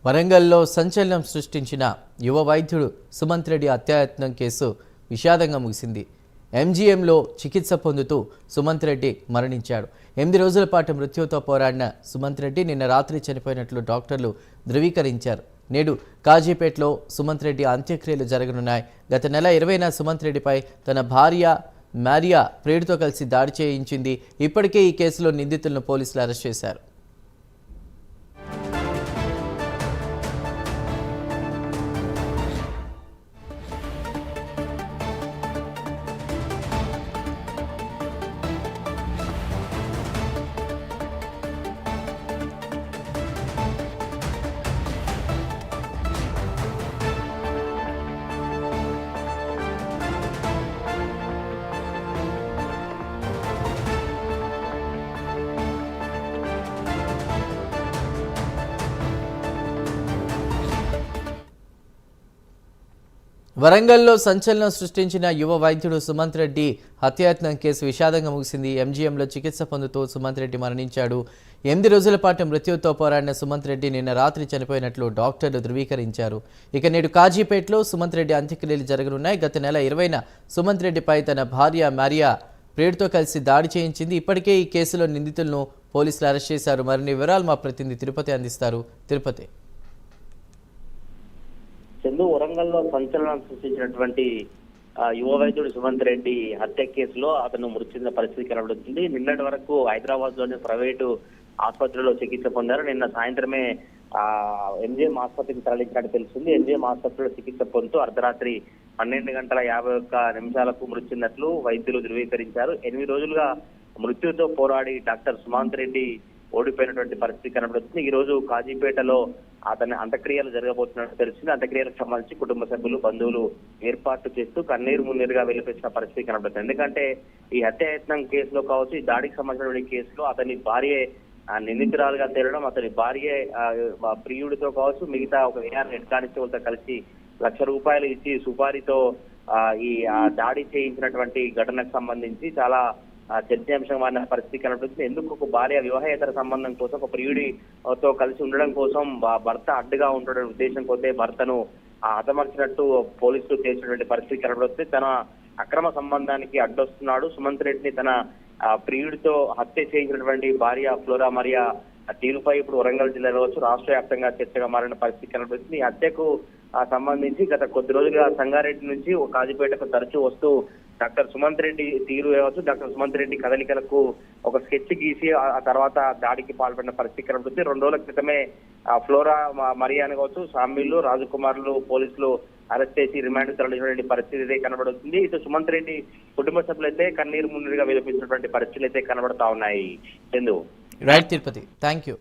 వరంగల్లో సంచలనం సృష్టించిన యువ వైద్యుడు సుమంత్ రెడ్డి హత్యాయత్నం కేసు విషాదంగా ముగిసింది. ఎంజీఎంలో చికిత్స పొందుతూ సుమంత్ రెడ్డి మరణించాడు. 8 రోజుల పాటు మృత్యువుతో పోరాడిన సుమంత్ రెడ్డి నిన్న రాత్రి చనిపోయినట్లు డాక్టర్లు ధృవీకరించారు. నేడు కాజీపేటలో సుమంత్ రెడ్డి అంత్యక్రియలు జరగనున్నాయి. గత నెల 20న సుమంత్ రెడ్డిపై తన భార్య మారియా ప్రియుడితో కలిసి దాడి చేయించింది. ఇప్పటికే ఈ కేసులో నిందితులను పోలీసులు అరెస్ట్ చేశారు. వరంగల్లో సంచలనం సృష్టించిన యువ వైద్యుడు సుమంత్ రెడ్డి హత్యాయత్నం కేసు విషాదంగా ముగిసింది. ఎంజీఎంలో చికిత్స పొందుతూ సుమంత్ రెడ్డి మరణించాడు. 8 రోజుల పాటు మృత్యువుతో పోరాడిన సుమంత్ రెడ్డి నిన్న రాత్రి చనిపోయినట్లు డాక్టర్లు ధృవీకరించారు. ఇక నేడు కాజీపేటలో సుమంత్ రెడ్డి అంత్యక్రియలు జరగనున్నాయి. గత నెల 20న సుమంత్ రెడ్డిపై తన భార్య మారియా ప్రియుడితో కలిసి దాడి చేయించింది. ఇప్పటికే ఈ కేసులో నిందితులను పోలీసులు అరెస్ట్ చేశారు. మరిన్ని వివరాలు మా ప్రతినిధి తిరుపతి అందిస్తారు. తిరుపతి. చందు, వరంగల్లో సంచలనం సృష్టించినటువంటి యువ వైద్యుడు సుమంత్ రెడ్డి హత్య కేసులో అతను మృతి చెందిన పరిస్థితి కనబడుతుంది. నిన్నటి వరకు హైదరాబాద్ లోని ప్రైవేటు ఆసుపత్రిలో చికిత్స పొందారు. నిన్న సాయంత్రమే ఎంజీఎం ఆసుపత్రికి తరలించినట్టు తెలుస్తుంది. ఎంజీఎం ఆసుపత్రిలో చికిత్స పొందుతూ అర్ధరాత్రి 12:51 మృతి చెందినట్లు వైద్యులు ధృవీకరించారు. 8 రోజులుగా మృత్యుతో పోరాడి డాక్టర్ సుమంత్ రెడ్డి ఓడిపోయినటువంటి పరిస్థితి కనబడుతుంది. ఈ రోజు కాజీపేటలో అతని అంత్యక్రియలు జరగబోతున్నట్టు తెలిసింది. అంత్యక్రియలకు సంబంధించి కుటుంబ సభ్యులు, బంధువులు ఏర్పాటు చేస్తూ కన్నీరు మున్నీరుగా వెలిపించిన పరిస్థితి కనబడుతుంది. ఎందుకంటే ఈ హత్యాయత్నం కేసులో కావచ్చు, ఈ దాడికి సంబంధించినటువంటి కేసులో అతని భార్య నిందితురాలుగా తేలడం, అతని భార్య ప్రియుడితో కావచ్చు, మిగతా ఒక ఏఆర్ హెడ్ కానిస్టేబుల్తో కలిసి ₹1,00,000 ఇచ్చి సుపారీతో ఈ దాడి చేయించినటువంటి ఘటనకు సంబంధించి చాలా చర్చాంశమైన పరిస్థితి కనబడుతుంది. ఎందుకు ఒక భార్య వివాహేతర సంబంధం కోసం, ఒక ప్రియుడితో కలిసి ఉండడం కోసం భర్త అడ్డుగా ఉండడం ఉద్దేశం కొద్దే భర్తను హతమార్చినట్టు పోలీసులు చేసినటువంటి పరిస్థితి కనబడుతుంది. తన అక్రమ సంబంధానికి అడ్డొస్తున్నాడు సుమంత్ రెడ్డిని తన ప్రియుడితో హత్య చేయించినటువంటి భార్య ఫ్లోరా మరియా తీరుపై ఇప్పుడు వరంగల్ జిల్లాలో రాష్ట్ర వ్యాప్తంగా చర్చగా మారిన పరిస్థితి కనబడుతుంది. ఈ హత్యకు సంబంధించి గత కొద్ది రోజులుగా సంగారెడ్డి నుంచి కాజీపేటకు తరచూ వస్తూ డాక్టర్ సుమంత్ రెడ్డి తీరు కావచ్చు, డాక్టర్ సుమంత్ రెడ్డి కదలికలకు ఒక స్కెచ్ గీసి ఆ తర్వాత దాడికి పాల్పడిన పరిస్థితి కనబడుతుంది. 2 రోజుల క్రితమే ఫ్లోరా మరియాని కావచ్చు, సామ్యులు, రాజకుమారులు పోలీసులు అరెస్ట్ చేసి రిమాండ్ తరలించినటువంటి పరిస్థితి కనబడుతుంది. ఇటు సుమంత్ రెడ్డి కుటుంబ సభ్యులైతే కన్నీరు మున్నీరుగా విలపించినటువంటి పరిస్థితులు అయితే కనబడతా ఉన్నాయి. Chandu. Right Tirupati, thank you.